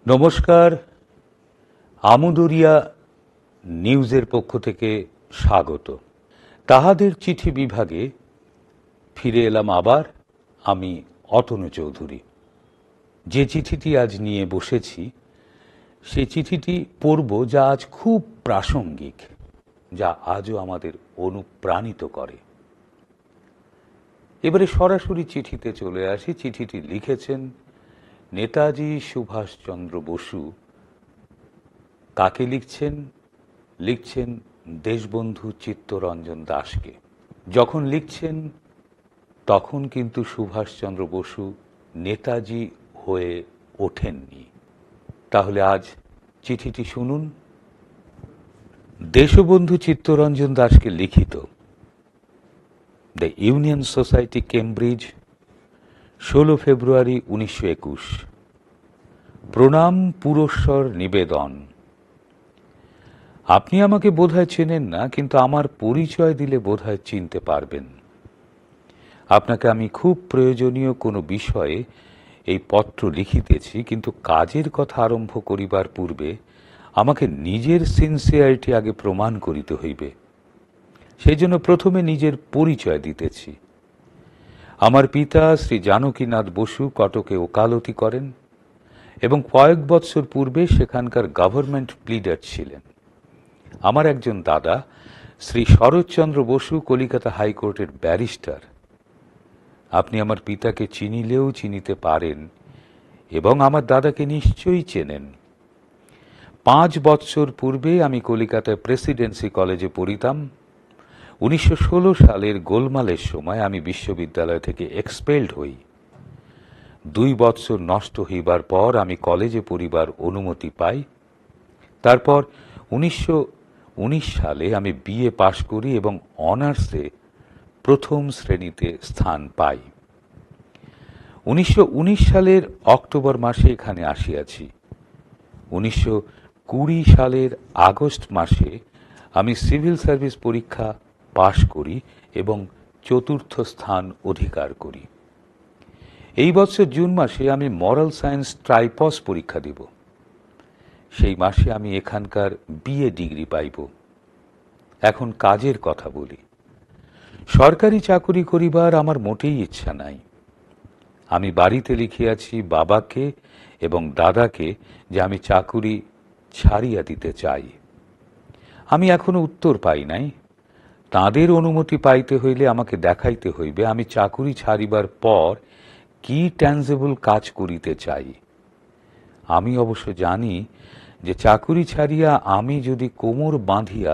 নমস্কার, আমুদরিয়া নিউজের পক্ষ থেকে স্বাগত। তাহাদের চিঠি বিভাগে ফিরে এলাম আবার। আমি অতনু চৌধুরী। যে চিঠিটি আজ নিয়ে বসেছি সেই চিঠিটি পড়ব, যা আজ খুব প্রাসঙ্গিক, যা আজও আমাদের অনুপ্রাণিত করে। এবারে সরাসরি চিঠিতে চলে আসি। চিঠিটি লিখেছেন নেতাজি সুভাষচন্দ্র বসু। কাকে লিখছেন? লিখছেন দেশবন্ধু চিত্তরঞ্জন দাশকে। যখন লিখছেন তখন কিন্তু সুভাষচন্দ্র বসু নেতাজি হয়ে ওঠেননি। তাহলে আজ চিঠিটি শুনুন। দেশবন্ধু চিত্তরঞ্জন দাশকে লিখিত, দ্য ইউনিয়ন সোসাইটি, কেমব্রিজ, 16 ফেব্রুয়ারি 1921। প্রণাম, পুরস্বর নিবেদন। আপনি আমাকে বোধহয় চেনেন না, কিন্তু আমার পরিচয় দিলে বোধহয় চিনতে পারবেন। আপনাকে আমি খুব প্রয়োজনীয় কোনো বিষয়ে এই পত্র লিখিতেছি, কিন্তু কাজের কথা আরম্ভ করিবার পূর্বে আমাকে নিজের সিনসিয়ারিটি আগে প্রমাণ করিতে হইবে। সেই জন্য প্রথমে নিজের পরিচয় দিতেছি। আমার পিতা শ্রী জানকীনাথ বসু কটকে ওকালতি করেন এবং কয়েক বৎসর পূর্বে সেখানকার গভর্নমেন্ট প্লিডার ছিলেন। আমার একজন দাদা শ্রী শরৎচন্দ্র বসু কলিকাতা হাইকোর্টের ব্যারিস্টার। আপনি আমার পিতাকে চিনিলেও চিনিতে পারেন এবং আমার দাদাকে নিশ্চয়ই চেনেন। 5 বৎসর পূর্বে আমি কলিকাতায় প্রেসিডেন্সি কলেজে পড়িতাম। 1916 সালের গোলমালের সময় আমি বিশ্ববিদ্যালয় থেকে এক্সপেলড হই। 2 বৎসর নষ্ট হইবার পর আমি কলেজে পড়িবার অনুমতি পাই। তারপর 1919 সালে আমি বিএ পাশ করি এবং অনার্সে প্রথম শ্রেণীতে স্থান পাই। 1919 সালের অক্টোবর মাসে এখানে আসিয়াছি। 1920 সালের আগস্ট মাসে আমি সিভিল সার্ভিস পরীক্ষা পাশ করি এবং 4র্থ স্থান অধিকার করি। এই বছর জুন মাসে আমি মরাল সায়েন্স ট্রাইপস পরীক্ষা দেব। সেই মাসে আমি এখানকার বিএ ডিগ্রি পাইব। এখন কাজের কথা বলি। সরকারি চাকুরি করিবার আমার মোটেই ইচ্ছা নাই। আমি বাড়িতে লিখিয়াছি বাবাকে এবং দাদাকে যে আমি চাকুরি ছাড়িয়া দিতে চাই। আমি এখনো উত্তর পাই নাই। তাঁদের অনুমতি পাইতে হইলে আমাকে দেখাইতে হইবে আমি চাকুরি ছাড়িবার পর কি ট্যাঞ্জেবল কাজ করিতে চাই। আমি অবশ্য জানি যে চাকুরি ছাড়িয়া আমি যদি কোমর বাঁধিয়া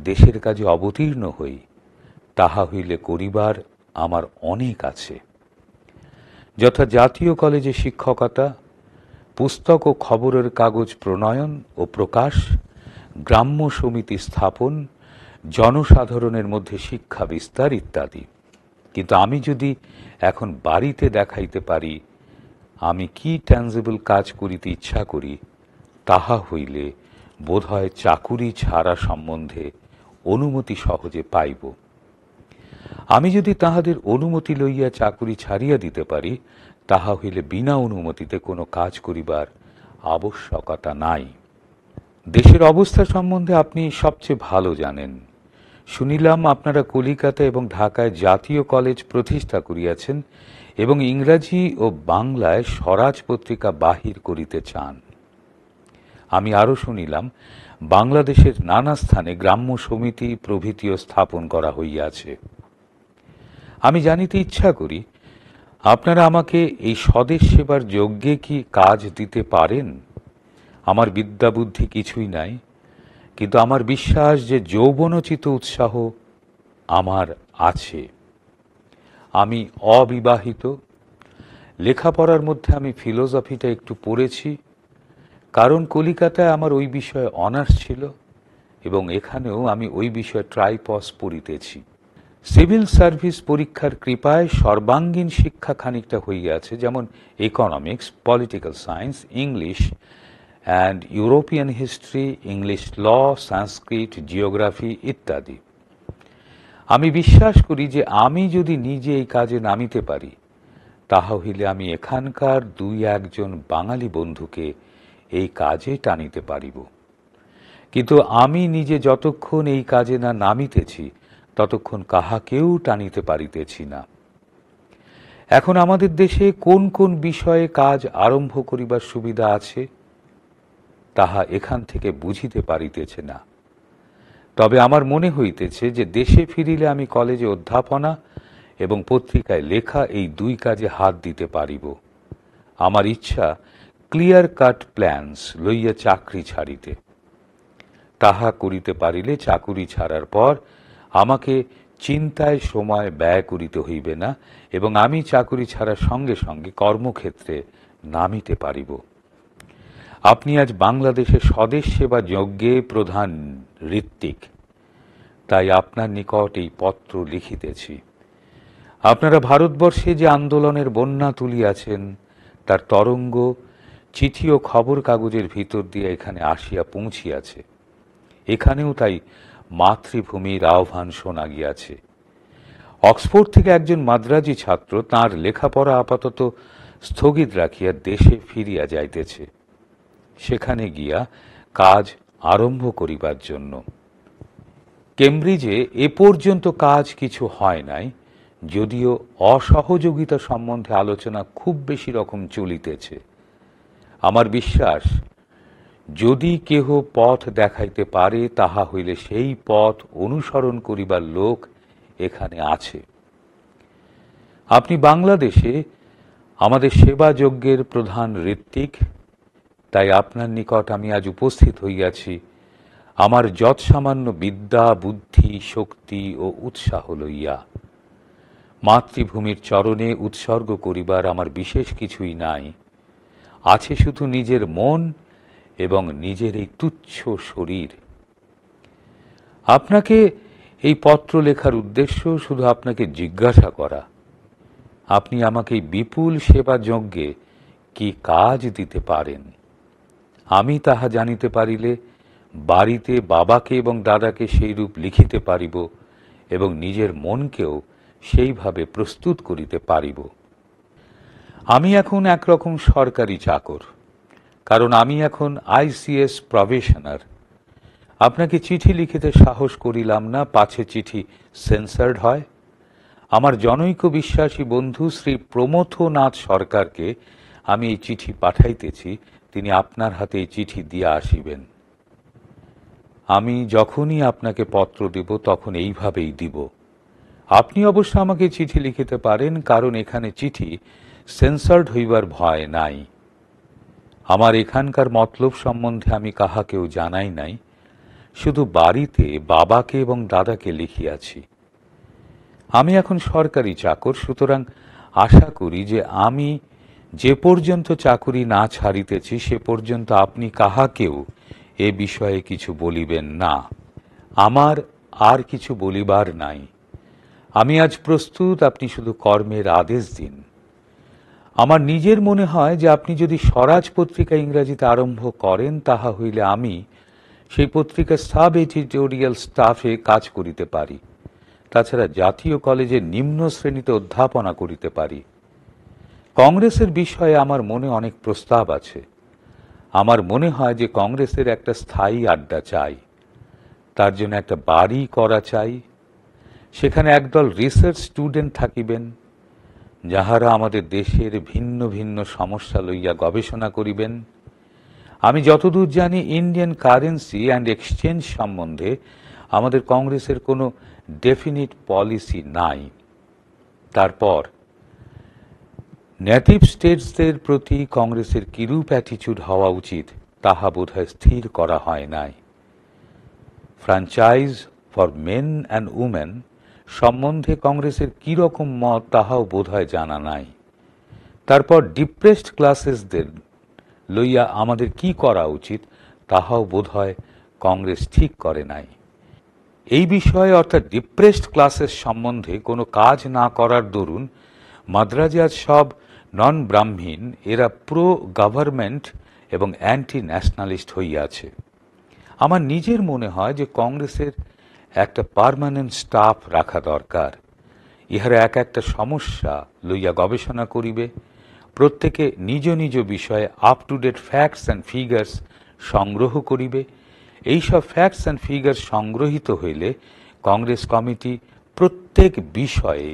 দেশের কাজে অবতীর্ণ হই, তাহা হইলে করিবার আমার অনেক আছে। যথা জাতীয় কলেজে শিক্ষকতা, পুস্তক ও খবরের কাগজ প্রণয়ন ও প্রকাশ, গ্রাম্য সমিতি স্থাপন, জনসাধারণের মধ্যে শিক্ষা বিস্তার ইত্যাদি। কিন্তু আমি যদি এখন বাড়িতে দেখাইতে পারি আমি কি ট্যাঞ্জেবল কাজ করিতে ইচ্ছা করি, তাহা হইলে বোধহয় চাকুরি ছাড়া সম্বন্ধে অনুমতি সহজে পাইব। আমি যদি তাহাদের অনুমতি লইয়া চাকুরি ছাড়িয়া দিতে পারি, তাহা হইলে বিনা অনুমতিতে কোনো কাজ করিবার আবশ্যকতা নাই। দেশের অবস্থা সম্বন্ধে আপনি সবচেয়ে ভালো জানেন। শুনিলাম আপনারা কলিকাতা এবং ঢাকায় জাতীয় কলেজ প্রতিষ্ঠা করিয়াছেন এবং ইংরাজি ও বাংলায় স্বরাজ পত্রিকা বাহির করিতে চান। আমি আরও শুনিলাম বাংলাদেশের নানা স্থানে গ্রাম্য সমিতি প্রভৃতিও স্থাপন করা হইয়াছে। আমি জানিতে ইচ্ছা করি আপনারা আমাকে এই স্বদেশ সেবার যজ্ঞে কি কাজ দিতে পারেন। আমার বিদ্যা বুদ্ধি কিছুই নাই, কিন্তু আমার বিশ্বাস যে যৌবনোচিত উৎসাহ আমার আছে। আমি অবিবাহিত। লেখাপড়ার মধ্যে আমি ফিলোসফিটা একটু পড়েছি, কারণ কলিকাতায় আমার ওই বিষয়ে অনার্স ছিল এবং এখানেও আমি ওই বিষয়ে ট্রাইপস পড়িতেছি। সিভিল সার্ভিস পরীক্ষার কৃপায় সর্বাঙ্গীন শিক্ষা খানিকটা হইয়াছে, যেমন economics, political science, English and European history, English law, Sanskrit, geography ইত্যাদি। আমি বিশ্বাস করি যে আমি যদি নিজে এই কাজে নামিতে পারি, তাহা হইলে আমি এখানকার 2-1 জন বাঙালি বন্ধুকে এই কাজে টানিতে পারিব। কিন্তু আমি নিজে যতক্ষণ এই কাজে না নামিতেছি ততক্ষণ কাহাকেও টানিতে পারিতেছি না। এখন আমাদের দেশে কোন কোন বিষয়ে কাজ আরম্ভ করিবার সুবিধা আছে তাহা এখান থেকে বুঝিতে পারিতেছে না। তবে আমার মনে হইতেছে যে দেশে ফিরিলে আমি কলেজে অধ্যাপনা এবং পত্রিকায় লেখা এই দুই কাজে হাত দিতে পারিব। আমার ইচ্ছা ক্লিয়ার কাট প্ল্যান্স লইয়া চাকরি ছাড়িতে। তাহা করিতে পারিলে চাকুরি ছাড়ার পর আমাকে চিন্তায় সময় ব্যয় করিতে হইবে না এবং আমি চাকুরি ছাড়ার সঙ্গে সঙ্গে কর্মক্ষেত্রে নামিতে পারিব। আপনি আজ বাংলাদেশের স্বদেশ সেবা যজ্ঞে প্রধান ঋত্বিক, তাই আপনার নিকট এই পত্র লিখিতেছি। আপনারা ভারতবর্ষে যে আন্দোলনের বন্যা তুলিয়াছেন তার তরঙ্গ চিঠি ও খবর কাগজের ভিতর দিয়ে এখানে আসিয়া পৌঁছিয়াছে। এখানেও তাই মাতৃভূমির আহ্বান শোনা গিয়াছে। অক্সফোর্ড থেকে একজন মাদ্রাজি ছাত্র তাঁর লেখাপড়া আপাতত স্থগিত রাখিয়া দেশে ফিরিয়া যাইতেছে, সেখানে গিয়া কাজ আরম্ভ করিবার জন্য। কেমব্রিজে এ পর্যন্ত কাজ কিছু হয় নাই, যদিও অসহযোগিতা সম্বন্ধে আলোচনা খুব বেশি রকম চলিতেছে। আমার বিশ্বাস যদি কেহ পথ দেখাইতে পারে তাহা হইলে সেই পথ অনুসরণ করিবার লোক এখানে আছে। আপনি বাংলাদেশে আমাদের সেবা যজ্ঞের প্রধান ঋত্বিক, তাই আপনার নিকট আমি আজ উপস্থিত হইয়াছি আমার যৎসামান্য বিদ্যা বুদ্ধি শক্তি ও উৎসাহ লইয়া। মাতৃভূমির চরণে উৎসর্গ করিবার আমার বিশেষ কিছুই নাই, আছে শুধু নিজের মন এবং নিজের এই তুচ্ছ শরীর। আপনাকে এই পত্র লেখার উদ্দেশ্য শুধু আপনাকে জিজ্ঞাসা করা, আপনি আমাকে বিপুল সেবা যজ্ঞে কি কাজ দিতে পারেন। আমি তাহা জানিতে পারিলে বাড়িতে বাবাকে এবং দাদাকে সেইরূপ লিখিতে পারিব এবং নিজের মনকেও সেইভাবে প্রস্তুত করিতে পারিব। আমি এখন একরকম সরকারি চাকর, কারণ আমি এখন ICS প্রবেশনার। আপনাকে চিঠি লিখিতে সাহস করিলাম না, পাছে চিঠি সেন্সার্ড হয়। আমার জনৈক বিশ্বাসী বন্ধু শ্রী প্রমথনাথ সরকারকে আমি এই চিঠি পাঠাইতেছি, তিনি আপনার হাতে এই চিঠি দিয়া আসিবেন। আমি যখনই আপনাকে পত্র দেব তখন এইভাবেই দিব। আপনি অবশ্য আমাকে চিঠি লিখিতে পারেন, কারণ এখানে চিঠি সেন্সার্ড হইবার ভয় নাই। আমার এখানকার মতলব সম্বন্ধে আমি কাহাকেও জানাই নাই, শুধু বাড়িতে বাবাকে এবং দাদাকে লিখিয়াছি। আমি এখন সরকারি চাকর, সুতরাং আশা করি যে আমি যে পর্যন্ত চাকুরি না ছাড়িতেছি সে পর্যন্ত আপনি কাহাকেও এ বিষয়ে কিছু বলিবেন না। আমার আর কিছু বলিবার নাই। আমি আজ প্রস্তুত, আপনি শুধু কর্মের আদেশ দিন। আমার নিজের মনে হয় যে আপনি যদি স্বরাজ পত্রিকা ইংরাজিতে আরম্ভ করেন তাহা হইলে আমি সেই পত্রিকার সাব এডিটোরিয়াল স্টাফে কাজ করিতে পারি। তাছাড়া জাতীয় কলেজে নিম্ন শ্রেণীতে অধ্যাপনা করিতে পারি। কংগ্রেসের বিষয়ে আমার মনে অনেক প্রস্তাব আছে। আমার মনে হয় যে কংগ্রেসের একটা স্থায়ী আড্ডা চাই, তার জন্য একটা বাড়ি করা চাই। সেখানে একদল রিসার্চ স্টুডেন্ট থাকিবেন, যাহারা আমাদের দেশের ভিন্ন ভিন্ন সমস্যা লইয়া গবেষণা করিবেন। আমি যতদূর জানি ইন্ডিয়ান কারেন্সি অ্যান্ড এক্সচেঞ্জ সম্বন্ধে আমাদের কংগ্রেসের কোনো ডেফিনিট পলিসি নাই। তারপর নেটিভ স্টেটসদের প্রতি কংগ্রেসের কিরূপ অ্যাটিচিউড হওয়া উচিত তাহা বোধহয় স্থির করা হয় নাই। Franchise for men and women সম্বন্ধে কংগ্রেসের কি রকম মত তাহাও বোধহয় জানা নাই। তারপর ডিপ্রেসড ক্লাসেসদের লইয়া আমাদের কি করা উচিত তাহাও বোধহয় কংগ্রেস ঠিক করে নাই। এই বিষয়ে অর্থাৎ ডিপ্রেসড ক্লাসেস সম্বন্ধে কোনো কাজ না করার দরুন মাদ্রাজে আজ সব নন ব্রাহ্মীণ এরা প্রো গভর্নমেন্ট এবং অ্যান্টি ন্যাশনালিস্ট হইয়াছে। আমার নিজের মনে হয় যে কংগ্রেসের একটা পার্মানেন্ট স্টাফ রাখা দরকার। ইহারা এক একটা সমস্যা লইয়া গবেষণা করিবে, প্রত্যেকে নিজ নিজ বিষয়ে up to date facts and figures সংগ্রহ করিবে। এইসব ফ্যাক্টস অ্যান্ড ফিগার্স সংগ্রহীত হইলে কংগ্রেস কমিটি প্রত্যেক বিষয়ে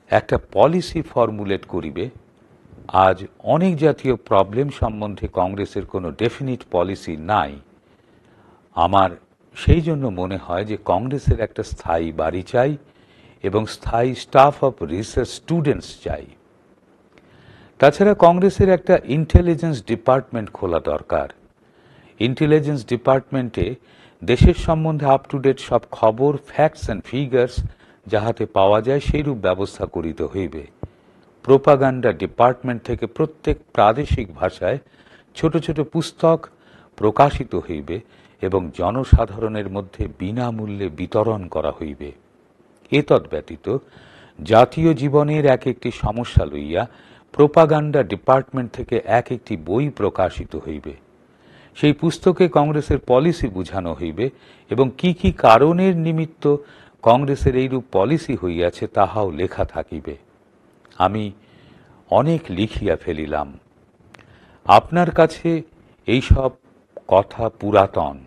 একটা পলিসি ফর্মুলেট করিবে। আজ অনেক জাতীয় প্রবলেম সম্বন্ধে কংগ্রেসের কোনো ডেফিনিট পলিসি নাই। আমার সেই জন্য মনে হয় যে কংগ্রেসের একটা স্থায়ী বাড়ি চাই এবং স্থায়ী স্টাফ অফ রিসার্চ স্টুডেন্টস চাই। তাছাড়া কংগ্রেসের একটা ইন্টেলিজেন্স ডিপার্টমেন্ট খোলা দরকার। ইন্টেলিজেন্স ডিপার্টমেন্টে দেশের সম্বন্ধে আপ টু ডেট সব খবর, ফ্যাক্টস অ্যান্ড ফিগার্স যাহাতে পাওয়া যায় সেইরূপ ব্যবস্থা করিতে হইবে। প্রোপাগান্ডা ডিপার্টমেন্ট থেকে প্রত্যেক প্রাদেশিক ভাষায় ছোট ছোট পুস্তক প্রকাশিত হইবে এবং জনসাধারণের মধ্যে বিনামূল্যে বিতরণ করা হইবে। এতদ ব্যতীত জাতীয় জীবনের এক একটি সমস্যা লইয়া প্রোপাগান্ডা ডিপার্টমেন্ট থেকে এক একটি বই প্রকাশিত হইবে। সেই পুস্তকে কংগ্রেসের পলিসি বুঝানো হইবে এবং কি কি কারণের নিমিত্ত কংগ্রেসের এইরূপ পলিসি হইয়াছে তাহাও লেখা থাকিবে। আমি অনেক লিখিয়া ফেলিলাম। আপনার কাছে এইসব কথা পুরাতন,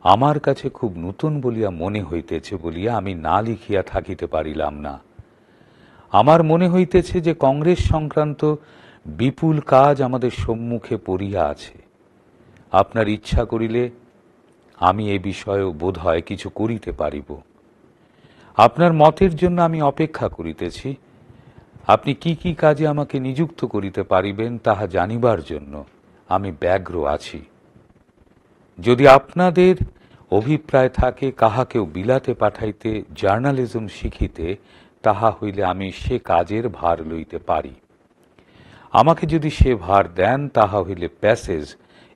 আমার কাছে খুব নূতন বলিয়া মনে হইতেছে বলিয়া আমি না লিখিয়া থাকিতে পারিলাম না। আমার মনে হইতেছে যে কংগ্রেস সংক্রান্ত বিপুল কাজ আমাদের সম্মুখে পড়িয়া আছে। আপনার ইচ্ছা করিলে আমি এ বিষয়েও বোধ হয় কিছু করিতে পারিব। আপনার মতের জন্য আমি অপেক্ষা করিতেছি। আপনি কি কি কাজে আমাকে নিযুক্ত করিতে পারিবেন তাহা জানিবার জন্য আমি ব্যগ্র আছি। যদি আপনাদের অভিপ্রায় থাকে কাহাকেও বিলাতে পাঠাইতে জার্নালিজম শিখিতে, তাহা হইলে আমি সে কাজের ভার লইতে পারি। আমাকে যদি সে ভার দেন তাহা হইলে প্যাসেজ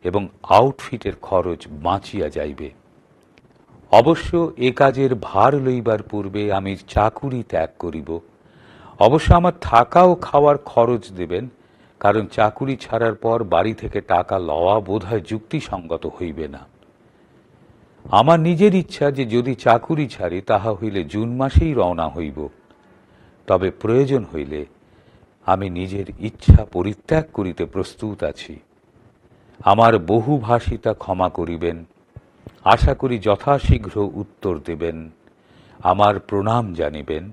এবং আউটফিটের খরচ বাঁচিয়া যাইবে। অবশ্য এ কাজের ভার লইবার পূর্বে আমি চাকুরি ত্যাগ করিব। অবশ্য আমার থাকা ও খাওয়ার খরচ দেবেন, কারণ চাকুরি ছাড়ার পর বাড়ি থেকে টাকা লওয়া বোধহয় যুক্তিসঙ্গত হইবে না। আমার নিজের ইচ্ছা যে যদি চাকুরি ছাড়ি তাহা হইলে জুন মাসেই রওনা হইব। তবে প্রয়োজন হইলে আমি নিজের ইচ্ছা পরিত্যাগ করিতে প্রস্তুত আছি। আমার বহুভাষিতা ক্ষমা করিবেন। আশা করি যথাশীঘ্র উত্তর দেবেন। আমার প্রণাম জানিবেন।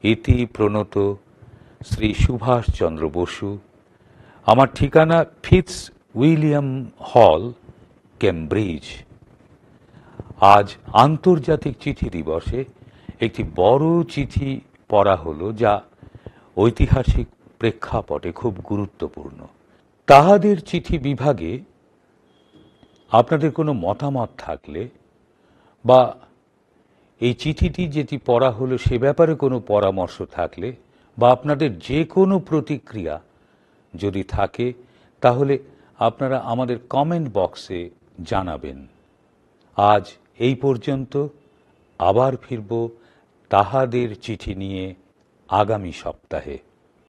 ইতি প্রণত শ্রী সুভাষচন্দ্র বসু। আমার ঠিকানা ফিটস উইলিয়াম হল, কেমব্রিজ। আজ আন্তর্জাতিক চিঠি দিবসে একটি বড় চিঠি পড়া হলো, যা ঐতিহাসিক প্রেক্ষাপটে খুব গুরুত্বপূর্ণ। তাহাদের চিঠি বিভাগে আপনাদের কোনো মতামত থাকলে বা এই চিঠিটি যেটি পড়া হলো সে ব্যাপারে কোনো পরামর্শ থাকলে বা আপনাদের যে কোনো প্রতিক্রিয়া যদি থাকে, তাহলে আপনারা আমাদের কমেন্ট বক্সে জানাবেন। আজ এই পর্যন্ত। আবার ফিরব তাহাদের চিঠি নিয়ে আগামী সপ্তাহে।